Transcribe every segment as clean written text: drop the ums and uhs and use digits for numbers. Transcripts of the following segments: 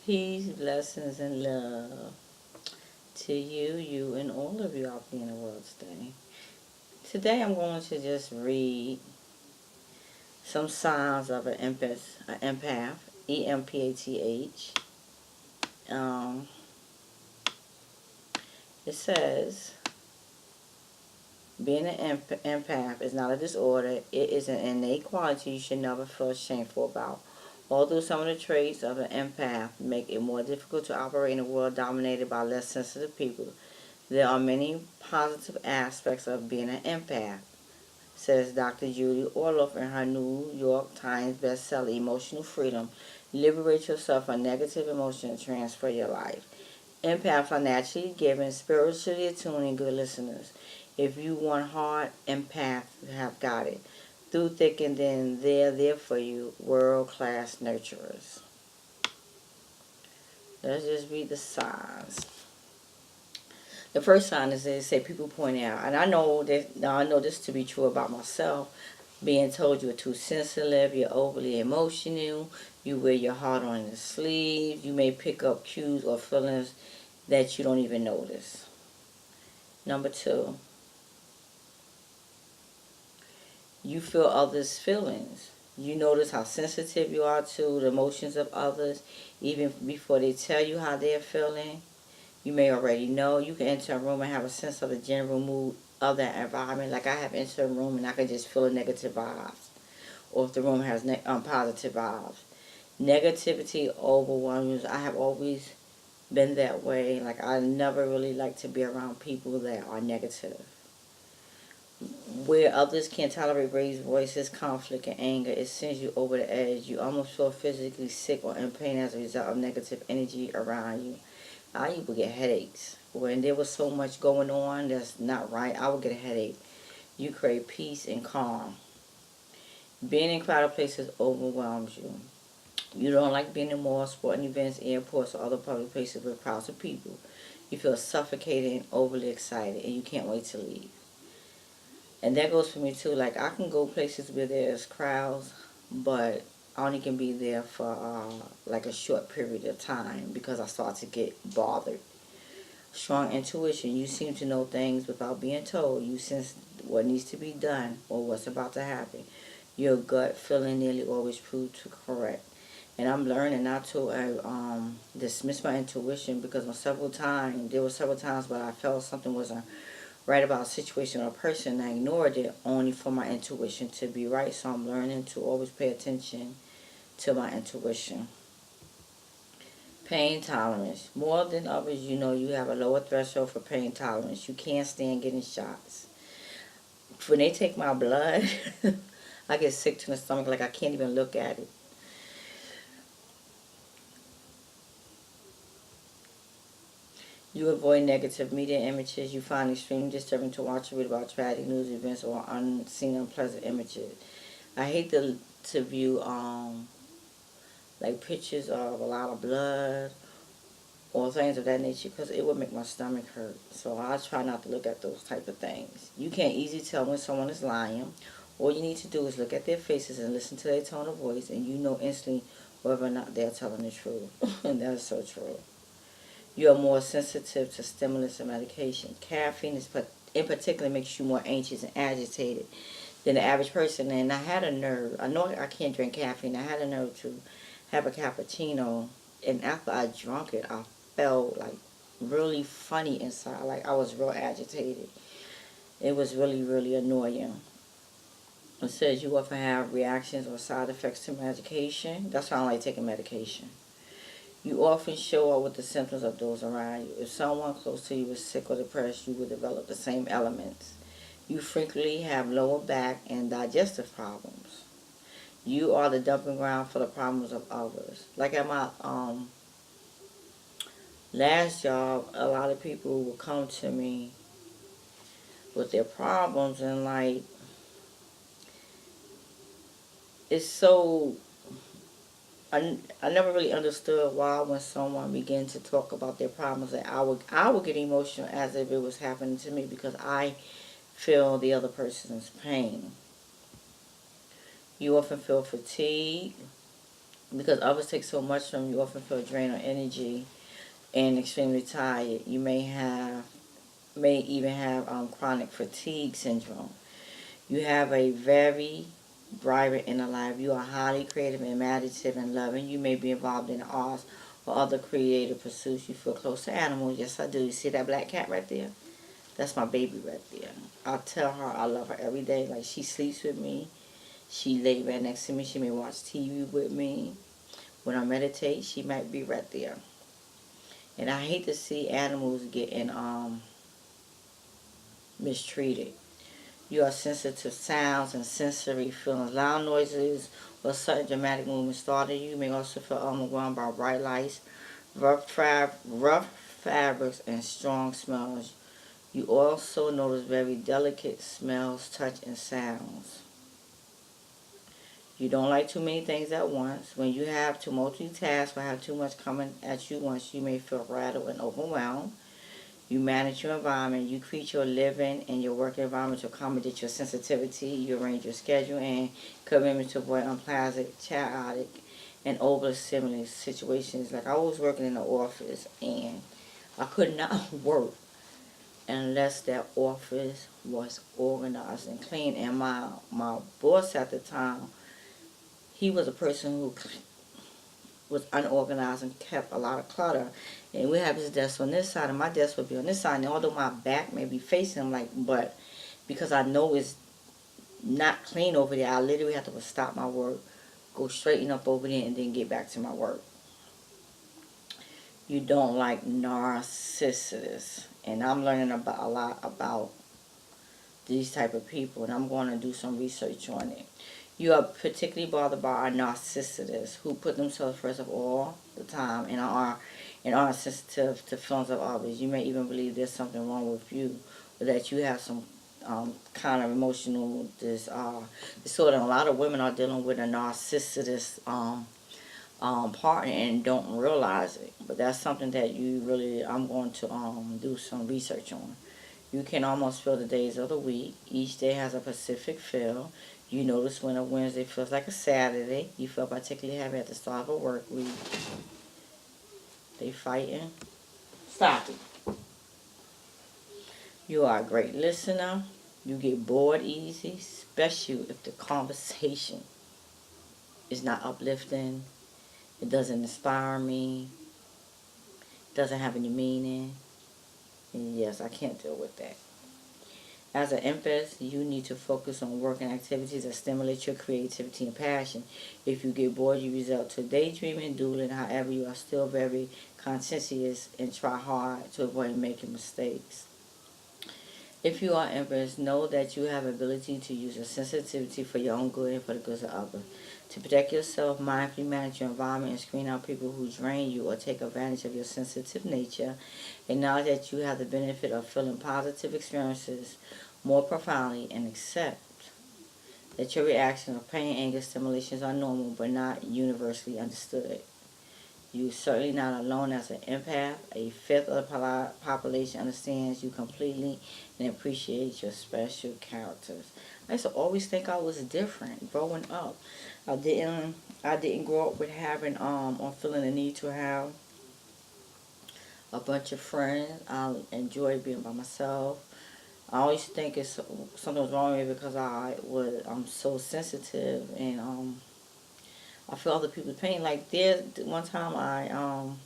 Peace, blessings, and love to you, and all of you out there in the world today. Today I'm going to just read some signs of an empath, E-M-P-A-T-H. Um, it says, being an empath is not a disorder. It is an innate quality you should never feel shameful about. Although some of the traits of an empath make it more difficult to operate in a world dominated by less sensitive people, there are many positive aspects of being an empath, says Dr. Judy Orloff in her New York Times bestseller, Emotional Freedom. Liberate yourself from negative emotion and transfer your life. Empaths are naturally given, spiritually attuned, and good listeners. If you want hard, empaths have got it. Through thick and thin, they're there for you, world-class nurturers. Let's just read the signs. The first sign is they say people point out, and I know this to be true about myself. Being told you're too sensitive, you're overly emotional, you wear your heart on your sleeve, you may pick up cues or feelings that you don't even notice. Number two, you feel others' feelings. You notice how sensitive you are to the emotions of others, even before they tell you how they're feeling. You may already know. You can enter a room and have a sense of the general mood of that environment. Like I have entered a room and I can just feel the negative vibes. Or if the room has positive vibes. Negativity overwhelms. I have always been that way. Like I never really like to be around people that are negative. Where others can't tolerate raised voices, conflict, and anger, it sends you over the edge. You almost feel physically sick or in pain as a result of negative energy around you. I used to get headaches. When there was so much going on that's not right, I would get a headache. You crave peace and calm. Being in crowded places overwhelms you. You don't like being in malls, sporting events, airports, or other public places with crowds of people. You feel suffocated and overly excited, and you can't wait to leave. And that goes for me too. Like I can go places where there's crowds, but I only can be there for like a short period of time because I start to get bothered. Strong intuition. You seem to know things without being told. You sense what needs to be done or what's about to happen. Your gut feeling nearly always proves to correct. And I'm learning not to dismiss my intuition because there were several times where I felt something wasn't right about a situation or a person. I ignored it only for my intuition to be right. So I'm learning to always pay attention to my intuition. Pain tolerance. More than others, you know you have a lower threshold for pain tolerance. You can't stand getting shots. When they take my blood, I get sick to the stomach, like I can't even look at it. You avoid negative media images. You find extremely disturbing to watch or read about tragic news events or unseen unpleasant images. I hate to view like pictures of a lot of blood or things of that nature because it would make my stomach hurt. So I try not to look at those type of things. You can't easily tell when someone is lying. All you need to do is look at their faces and listen to their tone of voice, and you know instantly whether or not they're telling the truth. And that's so true. You are more sensitive to stimulants and medication. Caffeine is in particular makes you more anxious and agitated than the average person. And I had a nerve. I know I can't drink caffeine. I had a nerve to have a cappuccino, and after I drank it, I felt like really funny inside. Like I was real agitated. It was really, really annoying. It says you often have reactions or side effects to medication. That's why I don't like taking medication. You often show up with the symptoms of those around you. If someone close to you is sick or depressed, you will develop the same elements. You frequently have lower back and digestive problems. You are the dumping ground for the problems of others. Like at my last job, a lot of people will come to me with their problems, and like it's so I never really understood why when someone began to talk about their problems that I would get emotional as if it was happening to me because I feel the other person's pain. You often feel fatigue. Because others take so much from you, often feel drained on energy and extremely tired. You may even have chronic fatigue syndrome. You have a very vibrant inner life. You are highly creative, imaginative, and loving. You may be involved in arts or other creative pursuits. You feel close to animals. Yes, I do. You see that black cat right there? That's my baby right there. I tell her I love her every day. Like, she sleeps with me. She lay right next to me. She may watch TV with me. When I meditate, she might be right there. And I hate to see animals getting mistreated. You are sensitive to sounds and sensory feelings. Loud noises or sudden dramatic movements startle you. You may also feel overwhelmed by bright lights, rough fabrics, and strong smells. You also notice very delicate smells, touch, and sounds. You don't like too many things at once. When you have to multitask or have too much coming at you once, you may feel rattled and overwhelmed. You manage your environment. You create your living and your work environment to accommodate your sensitivity. You arrange your schedule and commitment to avoid unpleasant, chaotic, and overstimulating situations. Like, I was working in the office and I could not work unless that office was organized and clean. And my boss at the time, he was a person who was unorganized and kept a lot of clutter. And we have his desk on this side, and my desk would be on this side. And although my back may be facing him, like, but because I know it's not clean over there, I literally have to stop my work, go straighten up over there, and then get back to my work. You don't like narcissists, and I'm learning about a lot about these type of people, and I'm going to do some research on it. You are particularly bothered by our narcissists who put themselves first of all the time and are sensitive to feelings of others. You may even believe there's something wrong with you, or that you have some kind of emotional disorder. A lot of women are dealing with a narcissist partner and don't realize it. But that's something that I'm going to do some research on. You can almost feel the days of the week. Each day has a specific feel. You notice when a Wednesday feels like a Saturday. You feel particularly happy at the start of a work week. They fighting. Stop it. You are a great listener. You get bored easy, especially if the conversation is not uplifting. It doesn't inspire me. It doesn't have any meaning. And yes, I can't deal with that. As an empath, you need to focus on work and activities that stimulate your creativity and passion. If you get bored, you resort to daydreaming and doodling. However, you are still very conscientious and try hard to avoid making mistakes. If you are empath, know that you have ability to use your sensitivity for your own good and for the good of others. To protect yourself, mindfully manage your environment and screen out people who drain you or take advantage of your sensitive nature. Acknowledge that you have the benefit of feeling positive experiences more profoundly and accept that your reactions of pain, anger, stimulations are normal but not universally understood. You're certainly not alone as an empath. A fifth of the population understands you completely and appreciates your special characters. I used to always think I was different growing up. I didn't I didn't grow up with having or feeling the need to have a bunch of friends. I enjoy being by myself. I always think it's something was wrong with me because I'm so sensitive and I feel other people's pain. Like one time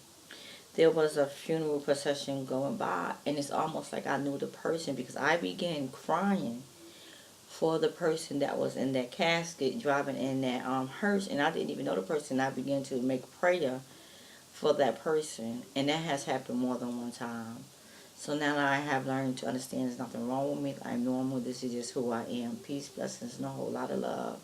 there was a funeral procession going by, and it's almost like I knew the person because I began crying for the person that was in that casket driving in that hearse, and I didn't even know the person. I began to make prayer for that person, and that has happened more than one time. So now that I have learned to understand there's nothing wrong with me. I'm normal. This is just who I am. Peace, blessings, and a whole lot of love.